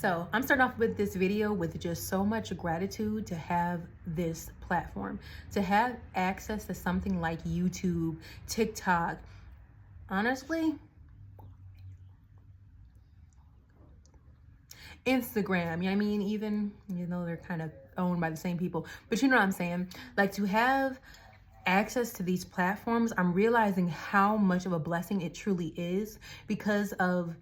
So I'm starting off with this video with just so much gratitude to have this platform, to have access to something like YouTube, TikTok. Honestly, Instagram, you know what I mean? Even, they're kind of owned by the same people, but you know what I'm saying? Like, to have access to these platforms, I'm realizing how much of a blessing it truly is because of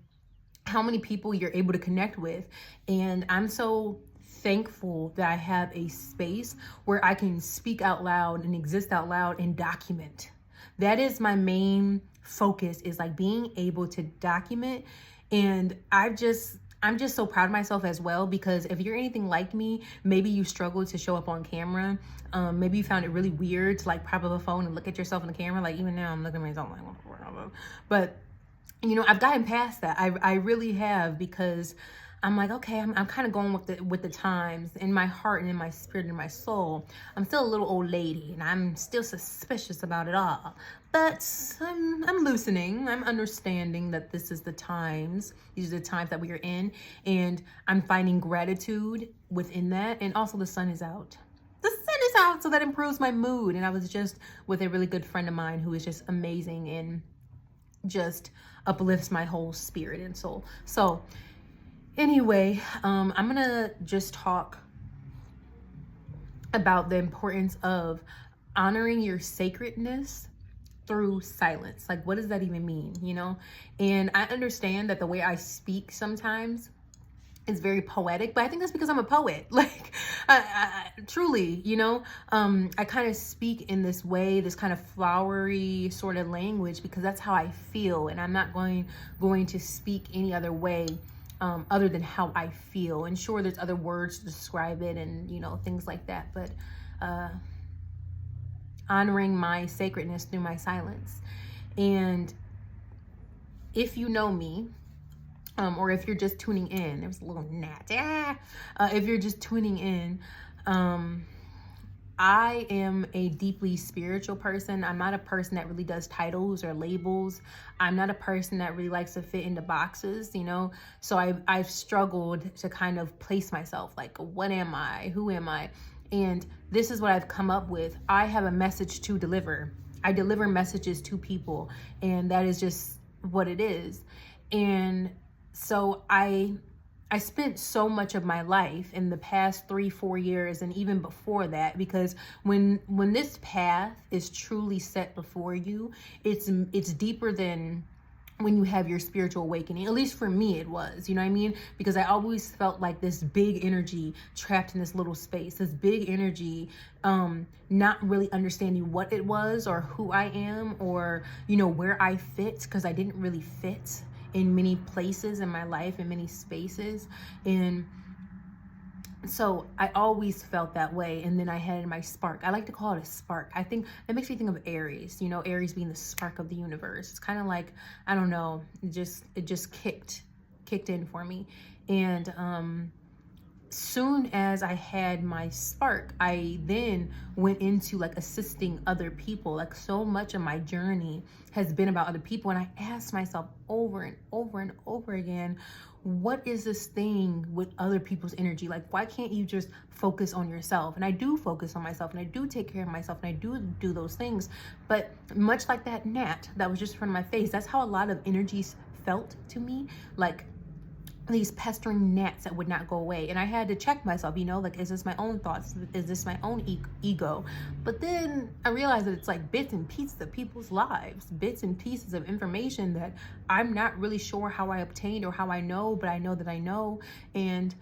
how many people you're able to connect with. And I'm so thankful that I have a space where I can speak out loud and exist out loud and document. That is my main focus, is like being able to document. And I'm just so proud of myself as well, because if you're anything like me, maybe you struggle to show up on camera. Maybe you found it really weird to like prop up a phone and look at yourself in the camera. Like, even now I'm looking at myself like, but I've gotten past that. I really have, because I'm like, okay, I'm kind of going with the times in my heart and in my spirit and in my soul. I'm still a little old lady and I'm still suspicious about it all, but I'm loosening. I'm understanding that these are the times that we are in, and I'm finding gratitude within that. And also, the sun is out. The sun is out, so that improves my mood. And I was just with a really good friend of mine who is just amazing and just uplifts my whole spirit and soul. So anyway, I'm gonna just talk about the importance of honoring your sacredness through silence. Like, what does that even mean? And I understand that the way I speak sometimes is very poetic, but I think that's because I'm a poet. Like, I truly, I kind of speak in this way, this kind of flowery sort of language, because that's how I feel. And I'm not going to speak any other way other than how I feel. And sure, there's other words to describe it and, things like that. But honoring my sacredness through my silence. And if you know me, or if you're just tuning in, there's a little gnat. If you're just tuning in, I am a deeply spiritual person. I'm not a person that really does titles or labels. I'm not a person that really likes to fit into boxes, So I've struggled to kind of place myself, like, what am I? Who am I? And this is what I've come up with. I have a message to deliver. I deliver messages to people, and that is just what it is. And so I spent so much of my life in the past 3-4 years, and even before that, because when this path is truly set before you, it's deeper than when you have your spiritual awakening. At least for me, it was, you know what I mean? Because I always felt like this big energy trapped in this little space, this big energy, not really understanding what it was or who I am, or, where I fit, because I didn't really fit in many places in my life, in many spaces. And so I always felt that way. And then I had my spark. I like to call it a spark. I think that makes me think of Aries, Aries being the spark of the universe. It's kind of like, I don't know, it just kicked in for me. And soon as I had my spark, I then went into like assisting other people. Like, so much of my journey has been about other people. And I asked myself over and over and over again, what is this thing with other people's energy? Like, why can't you just focus on yourself? And I do focus on myself, and I do take care of myself, and I do those things. But much like that gnat that was just in front of my face, that's how a lot of energies felt to me. Like, these pestering gnats that would not go away. And I had to check myself, like, is this my own thoughts? Is this my own ego? But then I realized that it's like bits and pieces of people's lives, bits and pieces of information that I'm not really sure how I obtained or how I know, but I know that I know. And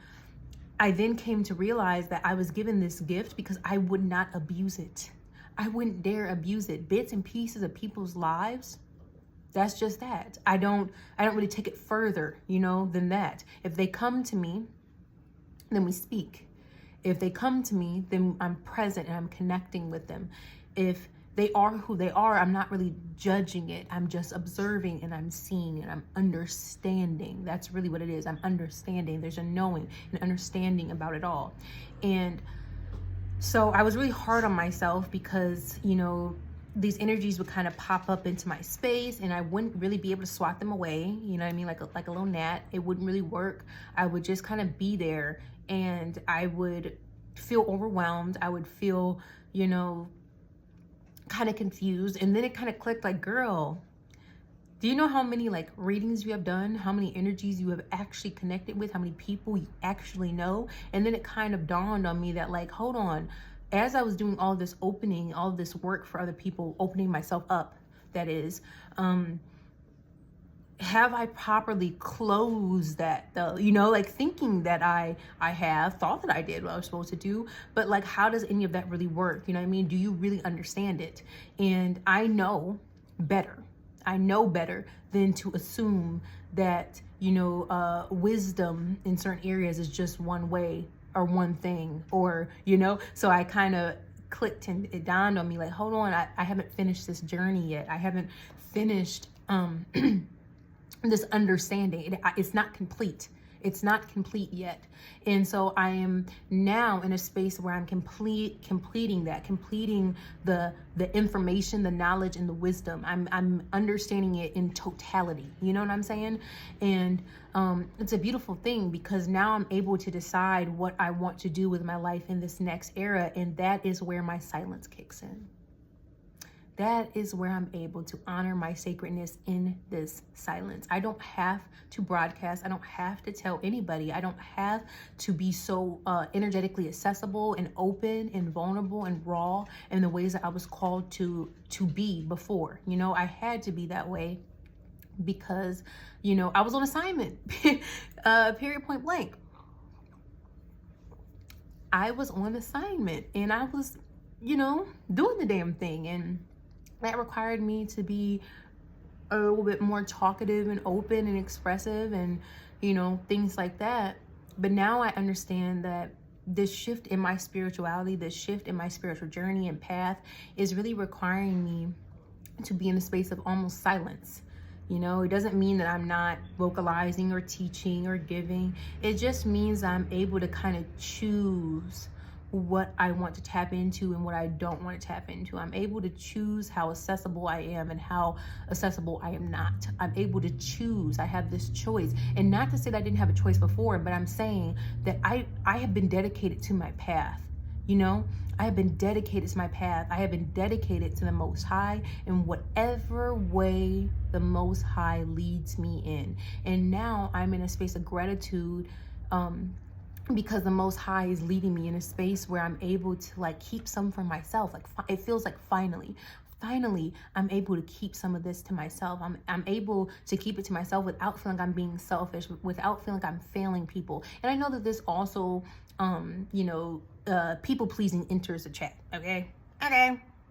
I then came to realize that I was given this gift because I would not abuse it. I wouldn't dare abuse it. Bits and pieces of people's lives, that's just that. I don't really take it further, than that. If they come to me, then we speak. If they come to me, then I'm present and I'm connecting with them. If they are who they are, I'm not really judging it. I'm just observing, and I'm seeing, and I'm understanding. That's really what it is. I'm understanding. There's a knowing and understanding about it all. And so I was really hard on myself because, these energies would kind of pop up into my space, and I wouldn't really be able to swat them away. You know what I mean? Like a little gnat. It wouldn't really work. I would just kind of be there, and I would feel overwhelmed. I would feel, you know, kind of confused. And then it kind of clicked like, girl, do you know how many like readings you have done? How many energies you have actually connected with? How many people you actually know? And then it kind of dawned on me that like, hold on, as I was doing all this opening, all this work for other people, opening myself up, that is, have I properly closed that though? You know, like thinking that I have thought that I did what I was supposed to do, but like, how does any of that really work? You know what I mean? Do you really understand it? And I know better than to assume that, you know, wisdom in certain areas is just one way or one thing, or, you know, so I kind of clicked and it dawned on me like, hold on, I haven't finished this journey yet. I haven't finished this understanding. It's not complete. It's not complete yet. And so I am now in a space where I'm completing the information, the knowledge, and the wisdom. I'm understanding it in totality. You know what I'm saying? And it's a beautiful thing, because now I'm able to decide what I want to do with my life in this next era. And that is where my silence kicks in. That is where I'm able to honor my sacredness in this silence. I don't have to broadcast. I don't have to tell anybody. I don't have to be so energetically accessible and open and vulnerable and raw in the ways that I was called to be before. You know, I had to be that way because, you know, I was on assignment, period, point blank. I was on assignment and I was, you know, doing the damn thing. And that required me to be a little bit more talkative and open and expressive and, you know, things like that. But now I understand that this shift in my spirituality, this shift in my spiritual journey and path is really requiring me to be in a space of almost silence. You know, it doesn't mean that I'm not vocalizing or teaching or giving. It just means I'm able to kind of choose what I want to tap into and what I don't want to tap into. I'm able to choose how accessible I am and how accessible I am not. I'm able to choose. I have this choice. And not to say that I didn't have a choice before, but I'm saying that I have been dedicated to my path. You know, I have been dedicated to my path. I have been dedicated to the Most High in whatever way the Most High leads me in. And now I'm in a space of gratitude, because the Most High is leading me in a space where I'm able to like keep some for myself. Like it feels like finally I'm able to keep some of this to myself. I'm able to keep it to myself without feeling like I'm being selfish, without feeling like I'm failing people. And I know that this also, you know, people pleasing enters the chat. Okay.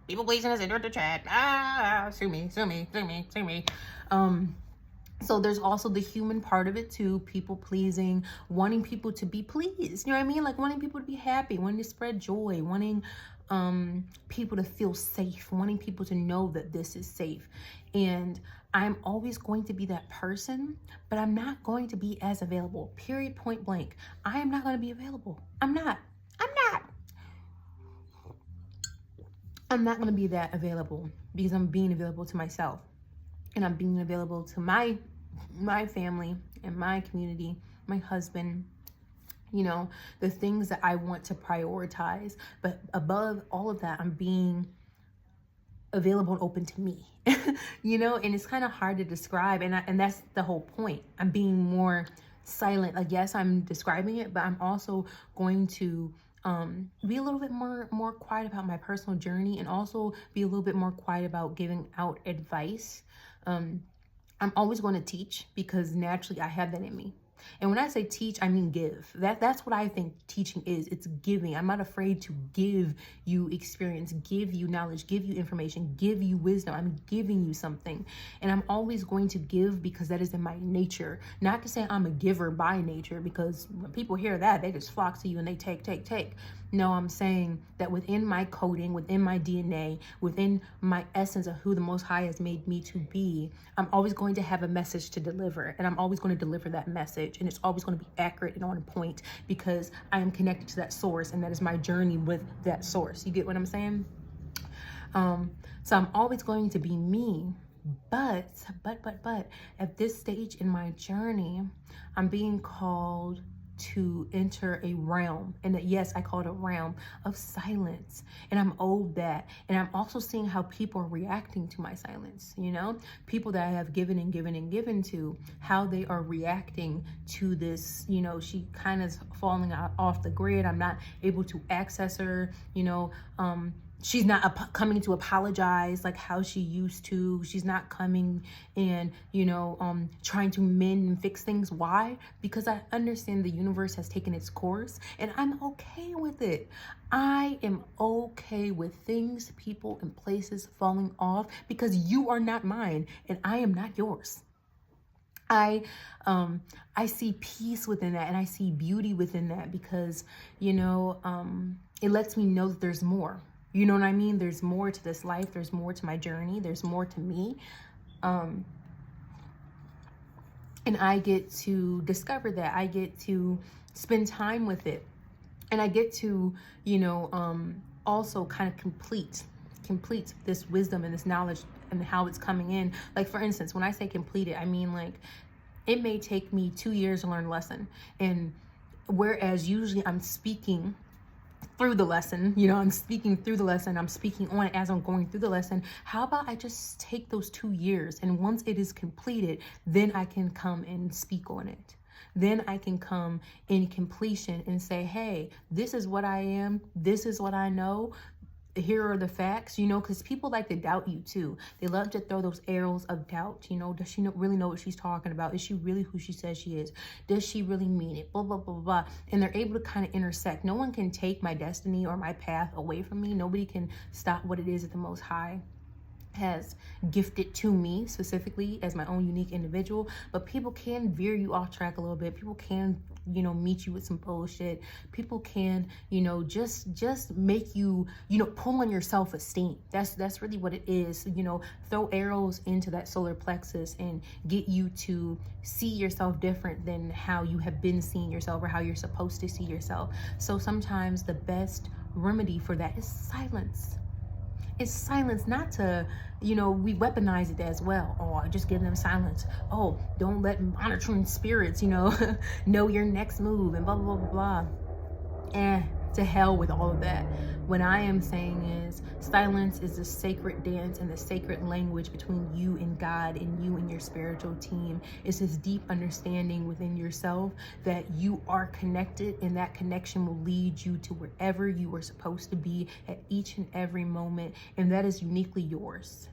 People pleasing has entered the chat. Sue me. So there's also the human part of it too, people pleasing, wanting people to be pleased. You know what I mean? Like wanting people to be happy, wanting to spread joy, wanting people to feel safe, wanting people to know that this is safe. And I'm always going to be that person, but I'm not going to be as available, period, point blank. I am not going to be available. I'm not going to be that available, because I'm being available to myself. And I'm being available to my family and my community, my husband, you know, the things that I want to prioritize. But above all of that, I'm being available and open to me, you know, and it's kind of hard to describe. And that's the whole point. I'm being more silent. Like, yes, I'm describing it, but I'm also going to be a little bit more quiet about my personal journey, and also be a little bit more quiet about giving out advice. I'm always going to teach, because naturally I have that in me. And when I say teach, I mean give. That's what I think teaching is. It's giving. I'm not afraid to give you experience, give you knowledge, give you information, give you wisdom. I'm giving you something. And I'm always going to give, because that is in my nature. Not to say I'm a giver by nature, because when people hear that, they just flock to you and they take. No, I'm saying that within my coding, within my DNA, within my essence of who the Most High has made me to be, I'm always going to have a message to deliver, and I'm always going to deliver that message, and it's always going to be accurate and on point, because I am connected to that source, and that is my journey with that source. You get what I'm saying? So I'm always going to be me. But at this stage in my journey, I'm being called to enter a realm, and that, yes, I call it a realm of silence, and I'm owed that. And I'm also seeing how people are reacting to my silence, you know, people that I have given and given and given to, how they are reacting to this. You know, she kind of falling off the grid. I'm not able to access her, you know. She's not coming to apologize like how she used to. She's not coming and, you know, trying to mend and fix things. Why? Because I understand the universe has taken its course, and I'm okay with it. I am okay with things, people, and places falling off, because you are not mine and I am not yours. I see peace within that, and I see beauty within that, because, you know, it lets me know that there's more. You know what I mean? There's more to this life. There's more to my journey. There's more to me. And I get to discover that. I get to spend time with it. And I get to, you know, also kind of complete this wisdom and this knowledge and how it's coming in. Like, for instance, when I say complete it, I mean, like, it may take me 2 years to learn a lesson. And whereas usually I'm speaking through the lesson, you know, I'm speaking through the lesson, I'm speaking on it as I'm going through the lesson. How about I just take those 2 years, and once it is completed, then I can come and speak on it. Then I can come in completion and say, hey, this is what I am. This is what I know. Here are the facts, you know, because people like to doubt you too. They love to throw those arrows of doubt. You know, does she really know what she's talking about? Is she really who she says she is? Does she really mean it? Blah, blah, blah, blah. And they're able to kind of intersect. No one can take my destiny or my path away from me. Nobody can stop what it is that the Most High has gifted to me, specifically as my own unique individual. But people can veer you off track a little bit. People can, you know, meet you with some bullshit. People can, you know, just make you, you know, pull on your self-esteem. That's really what it is. You know, throw arrows into that solar plexus and get you to see yourself different than how you have been seeing yourself or how you're supposed to see yourself. So sometimes the best remedy for that is silence. It's silence, not to, you know, we weaponize it as well. Oh, I just give them silence. Oh, don't let monitoring spirits, you know your next move and blah, blah, blah, blah. To hell with all of that. What I am saying is silence is the sacred dance and the sacred language between you and God and you and your spiritual team. It's this deep understanding within yourself that you are connected, and that connection will lead you to wherever you are supposed to be at each and every moment. And that is uniquely yours.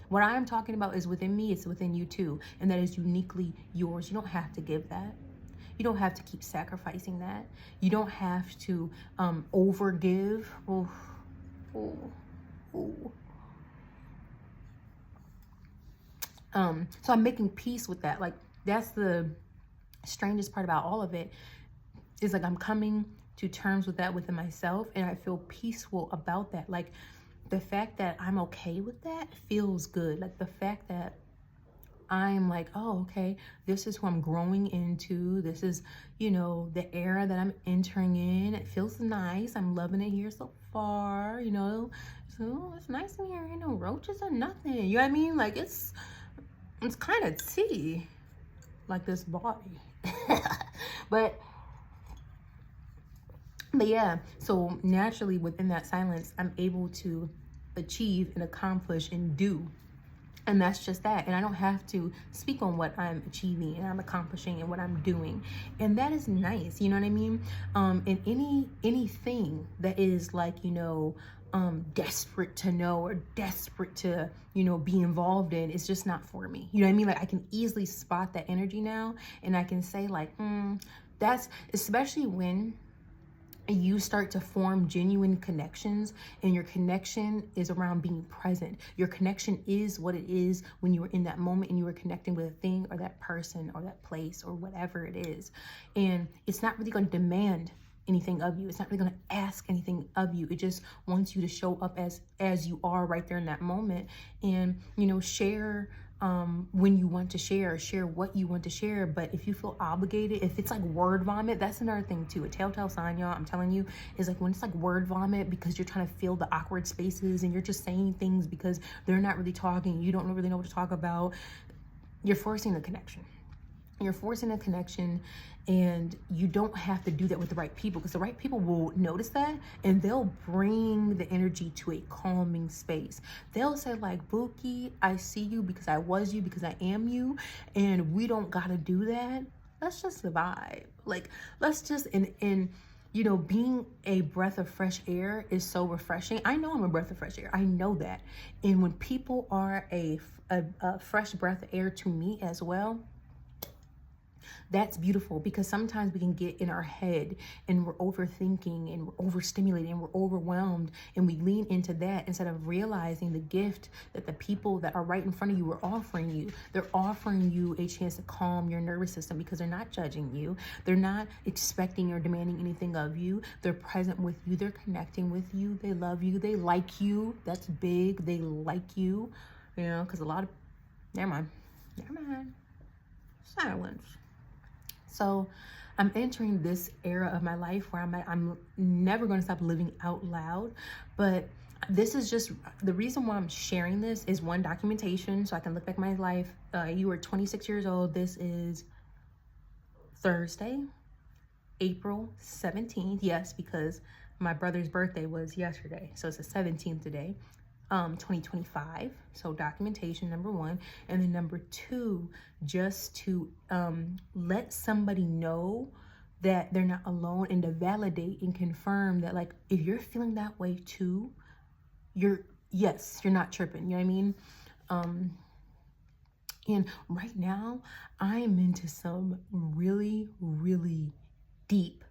What I am talking about is within me, it's within you too. And that is uniquely yours. You don't have to give that. You don't have to keep sacrificing that. You don't have to overgive. Ooh, ooh, ooh. So I'm making peace with that. Like, that's the strangest part about all of it, is like I'm coming to terms with that within myself, and I feel peaceful about that. Like, the fact that I'm okay with that feels good. Like, the fact that I'm like, oh, okay, this is who I'm growing into. This is, you know, the era that I'm entering in. It feels nice. I'm loving it here so far, you know. So it's nice in here. Ain't no roaches or nothing. You know what I mean? Like, it's kind of tea, like this body. But yeah, so naturally within that silence, I'm able to achieve and accomplish and do. And that's just that. And I don't have to speak on what I'm achieving and I'm accomplishing and what I'm doing. And that is nice. You know what I mean? And anything that is like, you know, desperate to know or desperate to, you know, be involved in, it's just not for me. You know what I mean? Like, I can easily spot that energy now, and I can say like, that's, especially when you start to form genuine connections, and your connection is around being present. Your connection is what it is when you were in that moment and you were connecting with a thing or that person or that place or whatever it is. And it's not really going to demand anything of you. It's not really going to ask anything of you. It just wants you to show up as you are right there in that moment, and, you know, share when you want to share what you want to share. But if you feel obligated, if it's like word vomit, that's another thing too. A telltale sign, y'all, I'm telling you, is like when it's like word vomit because you're trying to fill the awkward spaces and you're just saying things because they're not really talking, you don't really know what to talk about. You're forcing the connection. You're forcing a connection, and you don't have to do that with the right people, because the right people will notice that and they'll bring the energy to a calming space. They'll say like, Buki, I see you because I was you, because I am you, and we don't gotta do that. Let's just vibe. Like, let's just, and you know, being a breath of fresh air is so refreshing. I know I'm a breath of fresh air. I know that. And when people are a fresh breath of air to me as well, that's beautiful, because sometimes we can get in our head and we're overthinking and we're overstimulated and we're overwhelmed, and we lean into that instead of realizing the gift that the people that are right in front of you are offering you. They're offering you a chance to calm your nervous system, because they're not judging you. They're not expecting or demanding anything of you. They're present with you. They're connecting with you. They love you. They like you. That's big. They like you, you know, because a lot of, never mind. Silence. So I'm entering this era of my life where I'm never going to stop living out loud. But this is just, the reason why I'm sharing this is, one, documentation, so I can look back at my life. You are 26 years old. This is Thursday, April 17th. Yes, because my brother's birthday was yesterday. So it's the 17th today. 2025. So documentation, number one. And then number two, just to let somebody know that they're not alone, and to validate and confirm that, like, if you're feeling that way too, you're not tripping, you know what I mean? And right now I am into some really, really deep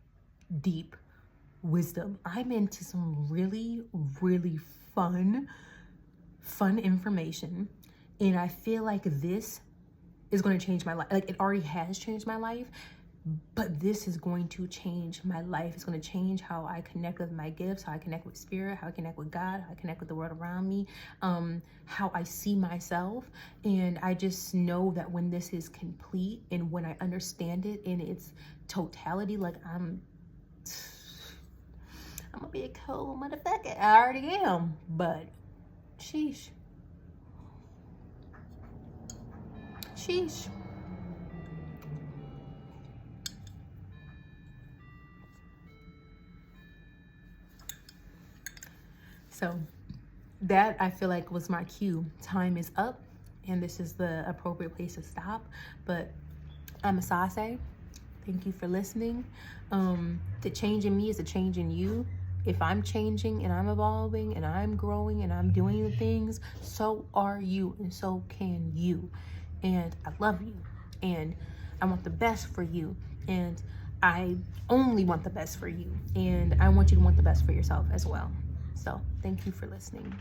wisdom. I'm into some really, really fun information, and I feel like this is going to change my life. Like, it already has changed my life, but this is going to change my life. It's going to change how I connect with my gifts, how I connect with spirit, how I connect with God, how I connect with the world around me, how I see myself. And I just know that when this is complete and when I understand it in its totality, like, I'm gonna be a cool motherfucker. I already am, but sheesh. So that, I feel like, was my cue. Time is up, and this is the appropriate place to stop. But I'm Asase. Thank you for listening. The change in me is a change in you. If I'm changing and I'm evolving and I'm growing and I'm doing the things, so are you, and so can you. And I love you, and I want the best for you, and I only want the best for you, and I want you to want the best for yourself as well. So thank you for listening.